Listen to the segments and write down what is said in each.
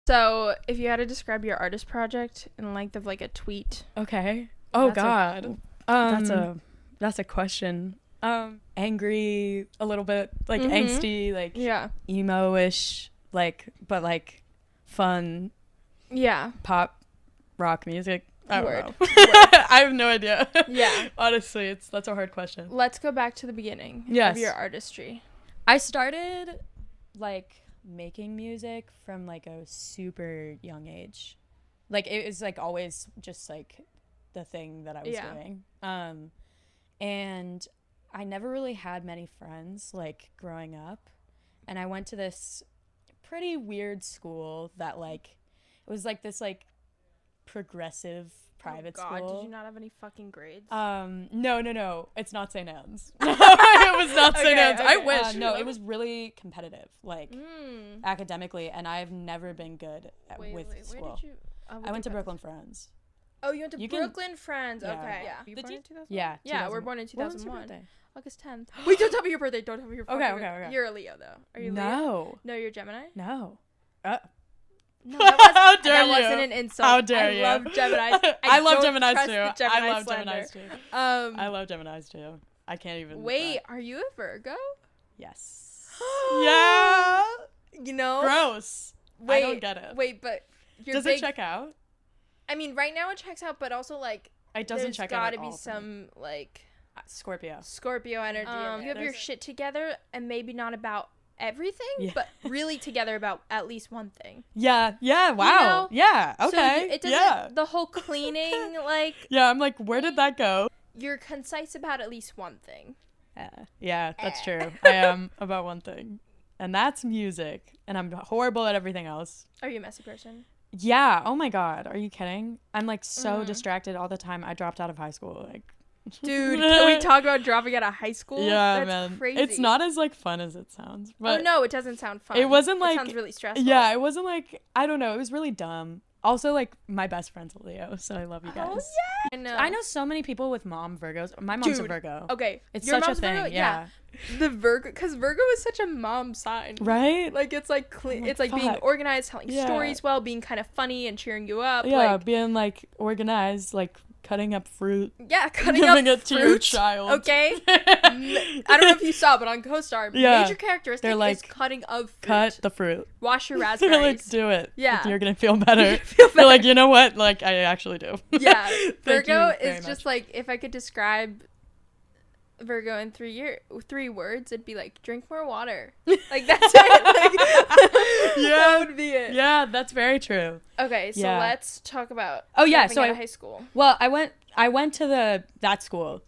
So, if you had to describe your artist project in length of like a tweet. Okay. Oh That's God. That's a question. Angry, a little bit like angsty, like emo-ish, like but like fun. Yeah. Pop rock music. I don't Word. know. I have no idea. Yeah. Honestly, that's a hard question. Let's go back to the beginning of your artistry. I started like making music from like a super young age. Like it was like always just like the thing that I was doing. And I never really had many friends like growing up. And I went to this pretty weird school that like it was like this like progressive private school. Did you not have any fucking grades? No. It's not St. Anne's. It was not St. Anne's. Okay. I wish. No, it was really competitive, like academically, and I've never been good with school. Where did you? I went to Brooklyn Friends. Oh, you went to Brooklyn Friends. Yeah. Okay. Yeah. You born in 2001? Yeah. Yeah, we're born in 2001. What was your birthday? August 10th. Wait, don't tell me your birthday. Don't tell me your fucking birthday. Okay. You're a Leo, though. Are you Leo? No. No, you're Gemini? No. No, that How dare you? wasn't an insult. How dare you? I love Geminis. I love Geminis too. I love Geminis too. I love Geminis too. I can't even. Wait, are you a Virgo? Yes. Yeah. You know? Gross. Wait, I don't get it. Wait, but does it check out? I mean, right now it checks out, but also like it doesn't check out. There's got to be some like Scorpio energy. You have your shit together, and maybe not about everything, but really together about at least one thing. Yeah. Wow. You know? Yeah. Okay. So it doesn't. The whole cleaning, like. Yeah, I'm like, where did that go? You're concise about at least one thing. Yeah, that's true. I am about one thing, and that's music. And I'm horrible at everything else. Are you a messy person? Yeah. Oh my God. Are you kidding? I'm like so distracted all the time. I dropped out of high school. Like. Dude, can we talk about dropping out of high school? Yeah, That's man. Crazy. It's not as like fun as it sounds. But no, it doesn't sound fun. It wasn't like. It sounds really stressful. Yeah, it wasn't like, I don't know. It was really dumb. Also, like, my best friend's a Leo, so I love you guys. Oh, yeah. I know so many people with mom Virgos. My mom's a Virgo. Okay. It's Your such a mom's thing. Virgo? Yeah. The Virgo, because Virgo is such a mom sign. Right? Like, it's like, it's like being organized, telling stories well, being kind of funny and cheering you up. Yeah, like, being, like, organized, like, cutting up fruit. Yeah, cutting up it fruit. to your child. Okay? I don't know if you saw, but on CoStar, major characteristic is cutting of fruit. Cut the fruit. Wash your raspberries. They're like, do it. Yeah. You're going to feel better. They're like, you know what? Like, I actually do. Yeah. Virgo is just like, if I could describe Virgo in 3 words, it'd be like, drink more water. Like, that's it. Like, that would be it. Yeah, that's very true. Okay, so let's talk about so out of high school. Well, I went to that school,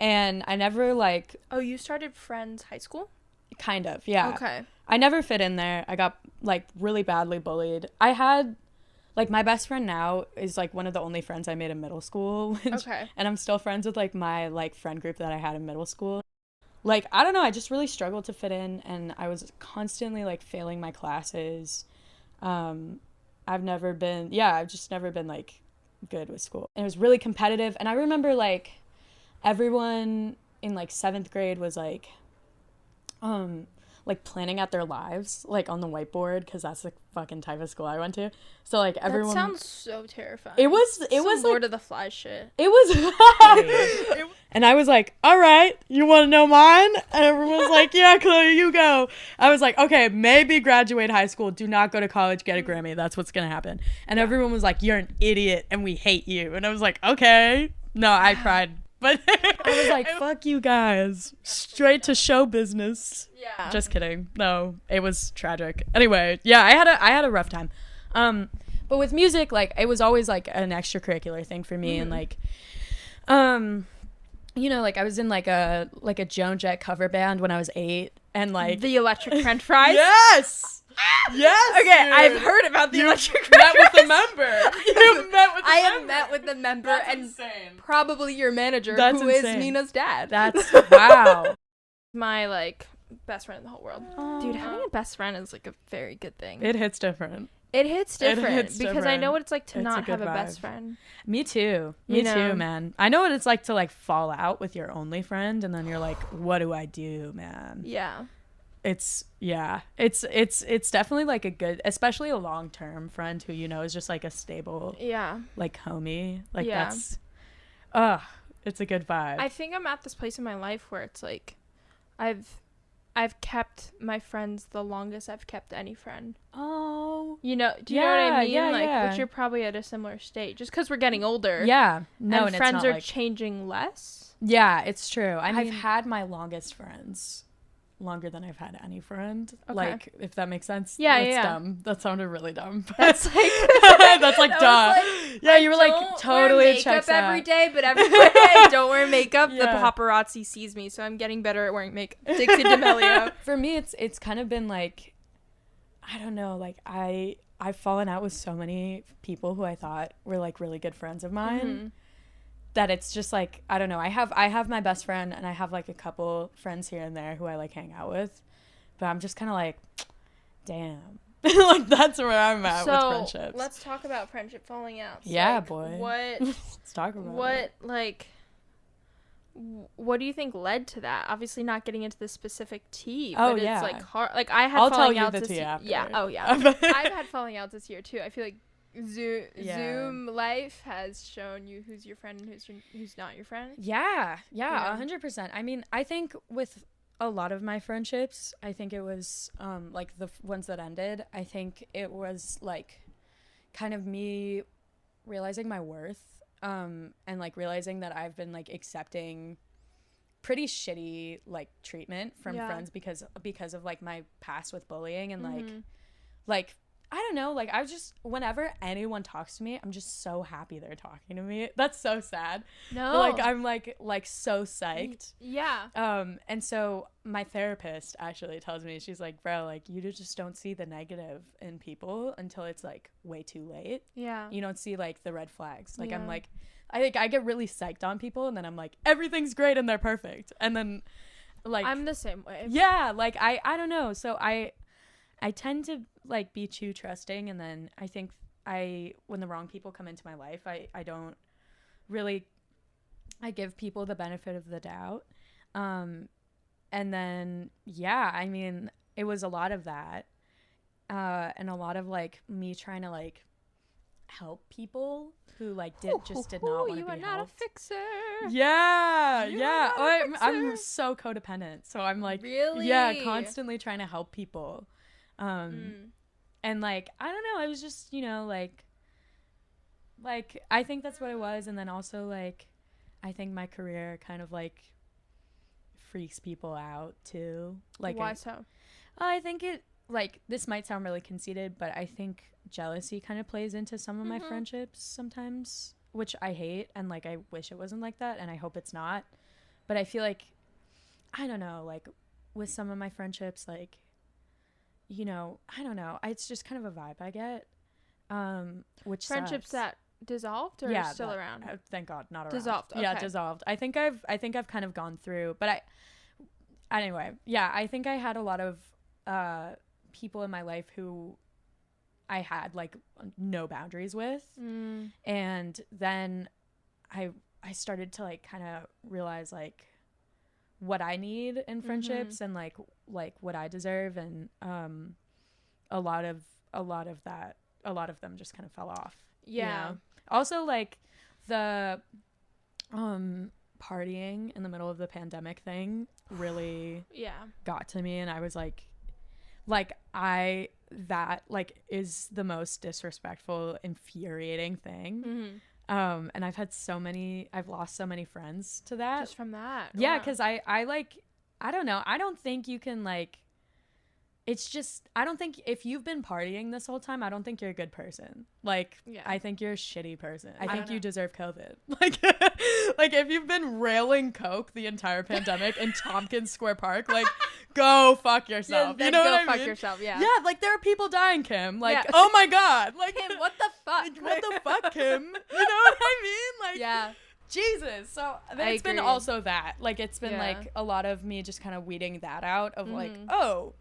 and I never like. Oh, you started Friends High School? Kind of, yeah. Okay. I never fit in there. I got like really badly bullied. I had. Like, my best friend now is, like, one of the only friends I made in middle school. Okay. And I'm still friends with, like, my, like, friend group that I had in middle school. Like, I don't know. I just really struggled to fit in. And I was constantly, like, failing my classes. I've just never been, like, good with school. And it was really competitive. And I remember, like, everyone in, like, 7th grade was, like planning out their lives, like, on the whiteboard, because that's the fucking type of school I went to. So, like, everyone... That sounds so terrifying. It was Lord of the Flies shit. It was... And I was like, all right, you want to know mine? And everyone was like, yeah, Chloe, you go. I was like, okay, maybe graduate high school. Do not go to college, get a Grammy. That's what's going to happen. And everyone was like, you're an idiot, and we hate you. And I was like, okay. No, I cried. But I was like, fuck you guys. Straight to show business. Yeah. Just kidding. No, it was tragic. Anyway, yeah, I had a rough time. But with music, like, it was always like an extracurricular thing for me. And like, you know, like, I was in like a Joan Jett cover band when I was 8, and like the Electric French Fries. Yes. Yes. Okay, dude. I've heard about the Electric French Fries. You met with the member. I have met with the member. That's and insane. Probably your manager, That's who insane. is Nina's dad. That's wow. My like best friend in the whole world. Dude, having a best friend is like a very good thing. It hits different. It hits different because different. I know what it's like to It's not have a vibe. best friend. Me too. Me too, man. I know what it's like to like fall out with your only friend, and then you're like, what do I do, man? Yeah. it's definitely like a good, especially a long-term friend who, you know, is just like a stable, like homie. Like that's, it's a good vibe. I think I'm at this place in my life where it's like, I've kept my friends the longest I've kept any friend. Oh. You know, do you know what I mean? Like, which you're probably at a similar state. Just because we're getting older. Yeah. No, and friends are changing less. Yeah, it's true. I mean, I've had my longest friends longer than I've had any friend. Okay. Like, if that makes sense. Yeah, that's dumb. That sounded really dumb. That's like that's like duh. Like, yeah, you were like totally checks out. Every day, but every day I don't wear makeup. The paparazzi sees me, so I'm getting better at wearing makeup. Dixie D'Amelio. For me, it's kind of been like, I don't know, like I've fallen out with so many people who I thought were like really good friends of mine. That it's just like, I don't know, I have my best friend and I have like a couple friends here and there who I like hang out with, but I'm just kind of like, damn. Like that's where I'm at with friendships. Let's talk about friendship falling out. Yeah, like, boy. Let's talk about it. What do you think led to that? Obviously not getting into the specific tea, but it's like hard. Like I had falling outs this year. Yeah. Oh yeah. I've had falling outs this year too. I feel like Zoom life has shown you who's your friend and who's not your friend. Yeah, 100%. I mean, I think with a lot of my friendships, I think it was like the ones that ended, I think it was like kind of me realizing my worth and like realizing that I've been like accepting pretty shitty like treatment from friends because of like my past with bullying and like I don't know, like I was just, whenever anyone talks to me, I'm just so happy they're talking to me. That's so sad. No. But, like I'm like so psyched. Yeah. And so my therapist actually tells me, she's like, bro, like you just don't see the negative in people until it's like way too late. Yeah. You don't see like the red flags. Like I'm like, I think I get really psyched on people and then I'm like, everything's great and they're perfect. And then like I'm the same way. Yeah, like I don't know. So I tend to like be too trusting, and then I think when the wrong people come into my life, I don't really, I give people the benefit of the doubt. And then, I mean, it was a lot of that. And a lot of like me trying to like help people who like did not want to be helped. You are not a fixer. Yeah. I'm so codependent. So I'm like, really? Yeah, constantly trying to help people. And like I don't know, I was just, you know, like I think that's what it was. And then also like I think my career kind of like freaks people out too. Like why so? I think it, like, this might sound really conceited, but I think jealousy kind of plays into some of my friendships sometimes, which I hate, and like I wish it wasn't like that, and I hope it's not. But I feel like, I don't know, like with some of my friendships, like, you know, I don't know, it's just kind of a vibe I get, which friendships sucks. that dissolved or still around? Thank God, not around. Dissolved. Okay. Yeah, dissolved. I think I've kind of gone through, but anyway, yeah, I think I had a lot of people in my life who I had like no boundaries with, and then I started to like kind of realize like what I need in friendships and like what I deserve, and a lot of them just kind of fell off. Yeah. You know? Also, like the partying in the middle of the pandemic thing really got to me, and I was like that is the most disrespectful, infuriating thing. And I've lost so many friends to that. Just from that. Yeah, because I don't know. I don't think you can like, it's just, I don't think if you've been partying this whole time, I don't think you're a good person. Like, I think you're a shitty person. I think you deserve COVID. Like, like if you've been railing coke the entire pandemic in Tompkins Square Park, like, go fuck yourself. You know what I mean? Go fuck yourself, yeah. Yeah, like there are people dying, Kim. Like, oh my God. Like, Kim, what the fuck? What the fuck, Kim? You know what I mean? Like, yeah. Jesus. So it's been also that. Like, it's been like a lot of me just kind of weeding that out of like, oh,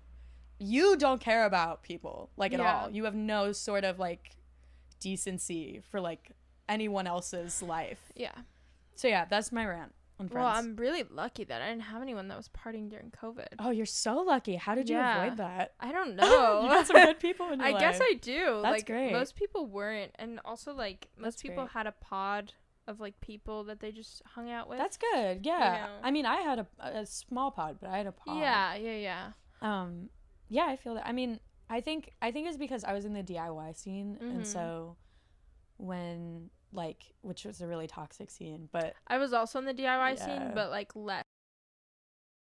you don't care about people like at all. You have no sort of like decency for like anyone else's life. Yeah. So yeah, that's my rant. and friends. Well, I'm really lucky that I didn't have anyone that was partying during COVID. Oh, you're so lucky. How did you avoid that? I don't know. You got some good people in your life. I guess I do. That's great. Most people weren't. And also, like, most people great. had a pod of, like, people that they just hung out with. That's good. Yeah. You know? I mean, I had a small pod, but I had a pod. Yeah. Yeah, I feel that. I mean, I think it's because I was in the DIY scene, and so when, like, which was a really toxic scene, but I was also in the DIY scene, but, like, less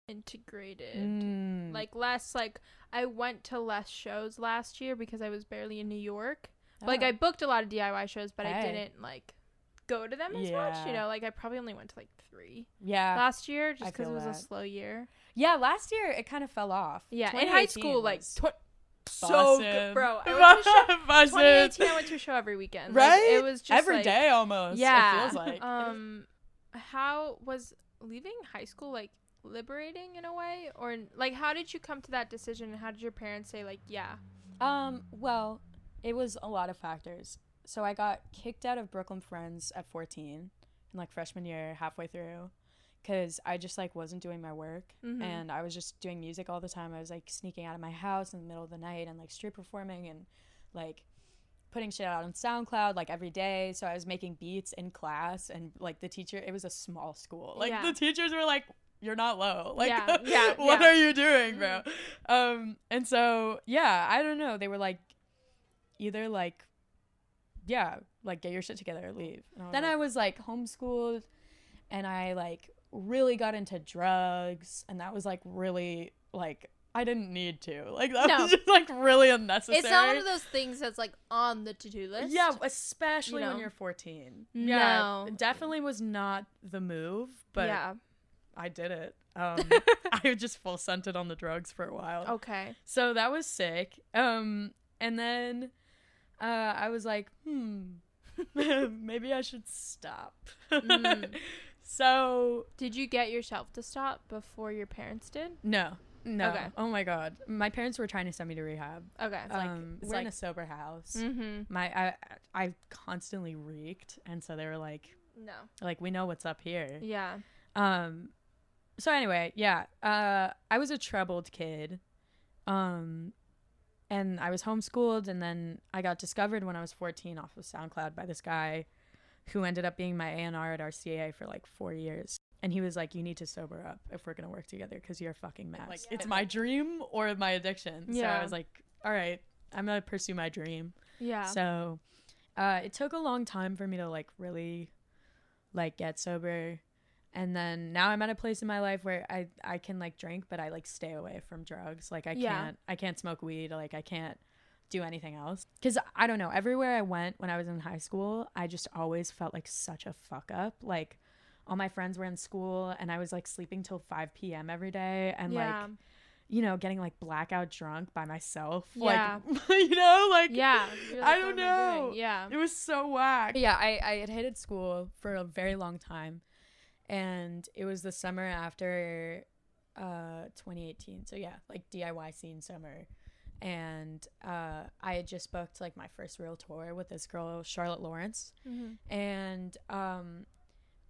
integrated. Like, less, like, I went to less shows last year because I was barely in New York. Like, I booked a lot of DIY shows, but I didn't, like, go to them as much, you know. Like, I probably only went to, like, 3 last year, just because it was a slow year. Yeah, last year it kind of fell off. Yeah, in high school, like, so good, bro. I went to a show, 2018, I went to a show every weekend. Right? Like, it was just every day almost. Yeah. It feels like. How was leaving high school, like, liberating in a way? Or, like, how did you come to that decision, and how did your parents say, like, yeah? Well, it was a lot of factors. So I got kicked out of Brooklyn Friends at 14 in, like, freshman year, halfway through, because I just, like, wasn't doing my work, and I was just doing music all the time. I was, like, sneaking out of my house in the middle of the night and, like, street performing and, like, putting shit out on SoundCloud, like, every day. So I was making beats in class, and, like, the teacher, it was a small school. Like, the teachers were like, you're not low. Like, what are you doing, bro? And so, yeah, I don't know. They were, like, either, like, yeah, like, get your shit together or leave. Then I was, like, homeschooled, and I, like, really got into drugs, and that was, like, really, like, I didn't need to. Like, that was just, like, really unnecessary. It's not one of those things that's, like, on the to-do list. Yeah, especially when you're 14. Yeah, it definitely was not the move, but I did it. I just full scented on the drugs for a while. Okay. So that was sick. And then I was like, maybe I should stop. So did you get yourself to stop before your parents did? No. Okay. Oh my God, my parents were trying to send me to rehab. Okay. We're in a sober house. I constantly reeked, and so they were like, no, like, we know what's up here. Yeah. So anyway, I was a troubled kid. And I was homeschooled, and then I got discovered when I was 14 off of SoundCloud by this guy who ended up being my A&R at RCA for, like, 4 years. And he was like, you need to sober up if we're going to work together, because you're a fucking mess. Like, it's my dream or my addiction. Yeah. So I was like, all right, I'm going to pursue my dream. Yeah. So it took a long time for me to, like, really, like, get sober. And then now I'm at a place in my life where I can, like, drink, but I, like, stay away from drugs. Like, I can't smoke weed. Like, I can't do anything else. Because, I don't know, everywhere I went when I was in high school, I just always felt like such a fuck up. Like, all my friends were in school, and I was, like, sleeping till 5 p.m. every day. And, like, you know, getting, like, blackout drunk by myself. Yeah. Like, you know, like, yeah. Like, I don't know. Yeah. It was so whack. Yeah, I had hated school for a very long time. And it was the summer after 2018. So, yeah, like, DIY scene summer. And I had just booked, like, my first real tour with this girl, Charlotte Lawrence. And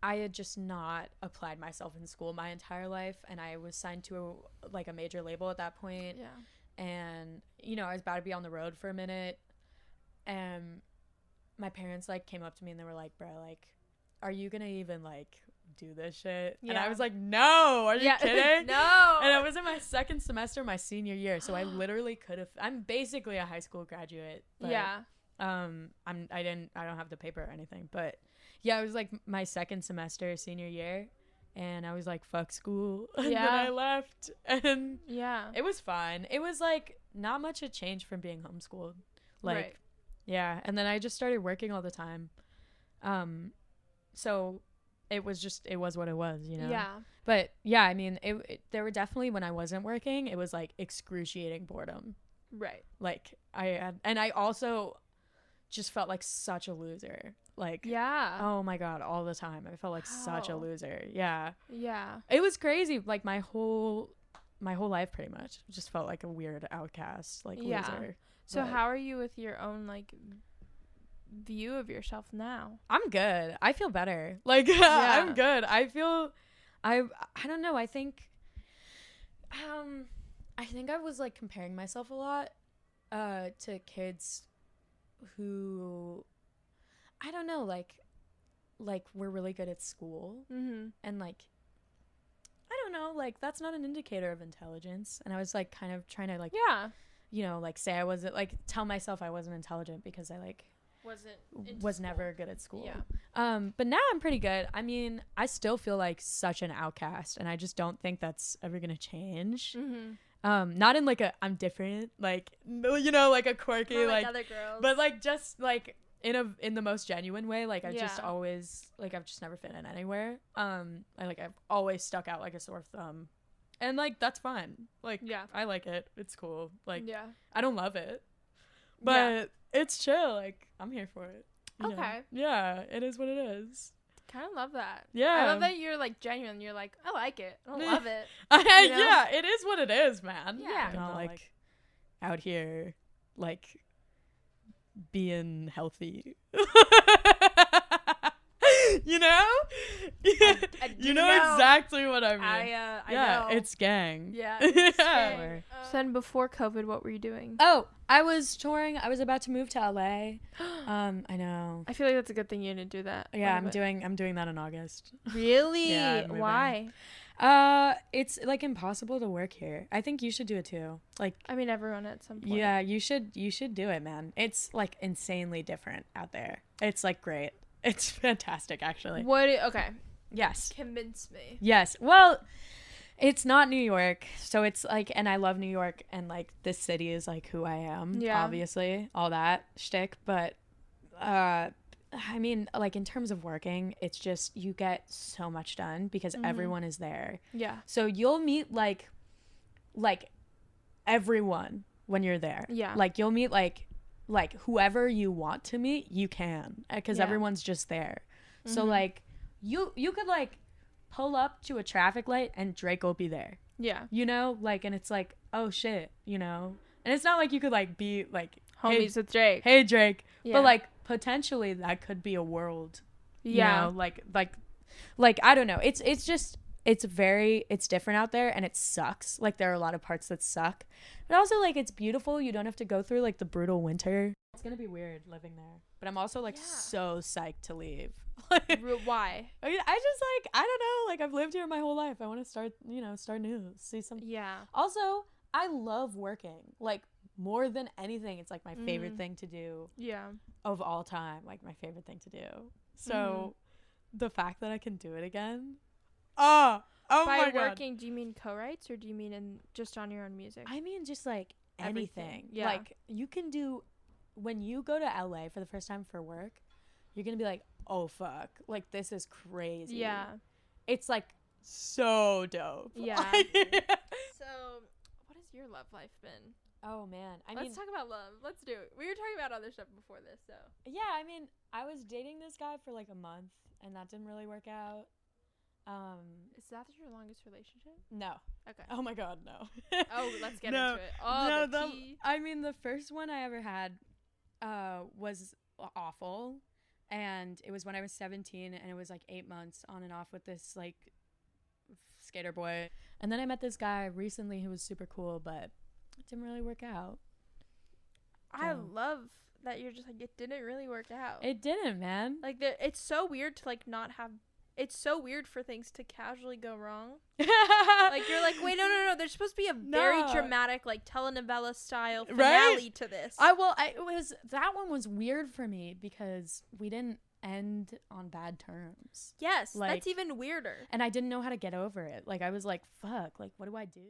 I had just not applied myself in school my entire life. And I was signed to, a major label at that point. Yeah. And, you know, I was about to be on the road for a minute. And my parents, like, came up to me and they were like, bro, like, are you going to even, like, do this shit? And I was like, no, are you kidding? No. And I was in my second semester my senior year, so I literally could have, I'm basically a high school graduate, but I don't have the paper or anything, but yeah, it was like my second semester senior year, and I was like, fuck school. And then I left, and it was fine. It was, like, not much a change from being homeschooled, like, and then I just started working all the time, so it was what it was, you know? Yeah. But, yeah, I mean, there were definitely, when I wasn't working, it was, like, excruciating boredom. Right. Like, I also just felt like such a loser. Like, oh, my God, all the time. I felt like such a loser. Yeah. Yeah. It was crazy. Like, my whole life, pretty much, just felt like a weird outcast, like, loser. So how are you with your own, like, view of yourself now? I'm good. I feel better. Like, I'm good. I don't know. I think I was like comparing myself a lot to kids who, I don't know, like were really good at school. And like, I don't know, like that's not an indicator of intelligence. And I was like kind of trying to like, like say I wasn't, like tell myself I wasn't intelligent because I like was never good at school. But now I'm pretty good. I mean, I still feel like such an outcast, and I just don't think that's ever gonna change. Not in like a I'm different, like like a quirky like other girls, but like just like in the most genuine way. Like I've just always like I've just never fit in anywhere. I've always stuck out like a sore thumb, and like that's fine. Like I like it. It's cool. Like I don't love it, but it's chill. Like I'm here for it. Okay. Know? Yeah, it is what it is. Kind of love that. Yeah. I love that you're like genuine. You're like, I like it. I don't love it. Yeah, it is what it is, man. Yeah. I'm not like out here like being healthy. You know? You know exactly what I mean. I know. It's gang. Yeah. It's gang. So then before COVID, what were you doing? Oh, I was touring. I was about to move to LA. I know. I feel like that's a good thing you didn't do that. Yeah, I'm doing that in August. Really? Yeah, why? It's like impossible to work here. I think you should do it too. Like, I mean, everyone at some point. Yeah, you should do it, man. It's like insanely different out there. It's like great. It's fantastic, actually. Okay. Yes. Convince me. Yes. Well, it's not New York, so it's like, and I love New York, and like this city is like who I am. Yeah. Obviously, all that shtick, but I mean, like in terms of working, it's just you get so much done because everyone is there. Yeah. So you'll meet like everyone when you're there. Yeah. Like you'll meet like whoever you want to meet, you can, because everyone's just there. So like you could like pull up to a traffic light and Drake will be there. Yeah. You know, like, and it's like, oh shit, you know, and it's not like you could like be like homies with Drake. Hey Drake. Yeah. But like potentially that could be a world. Yeah. You know, like I don't know. It's just it's different out there, and it sucks. Like there are a lot of parts that suck, but also like it's beautiful. You don't have to go through like the brutal winter. It's gonna be weird living there, but I'm also like so psyched to leave. Why? I mean, I just like, I don't know, like I've lived here my whole life. I want to start new, see some. Yeah. Also, I love working. Like more than anything, it's like my favorite thing to do. Yeah. Of all time, like my favorite thing to do. So the fact that I can do it again. Oh my God. By working, do you mean co-writes or do you mean just on your own music? I mean just like anything. Yeah. Like you can do, when you go to LA for the first time for work, you're going to be like, oh fuck, like this is crazy. Yeah. It's like so dope. Yeah. So what has your love life been? Oh man. Let's talk about love. Let's do it. We were talking about other stuff before this, so. Yeah, I mean, I was dating this guy for like a month and that didn't really work out. Is that your longest relationship? No. Okay. Oh my God, no. Oh, let's get into it. Oh, no, I mean, the first one I ever had was awful, and it was when I was 17, and it was like 8 months on and off with this like skater boy, and then I met this guy recently who was super cool, but it didn't really work out. I love that you're just like, it didn't really work out. It didn't, man. Like it's so weird to like not have. It's so weird for things to casually go wrong. Like, you're like, wait, no. There's supposed to be a very dramatic, like, telenovela style finale to this. That one was weird for me because we didn't end on bad terms. Yes, like, that's even weirder. And I didn't know how to get over it. Like, I was like, fuck, like, what do I do?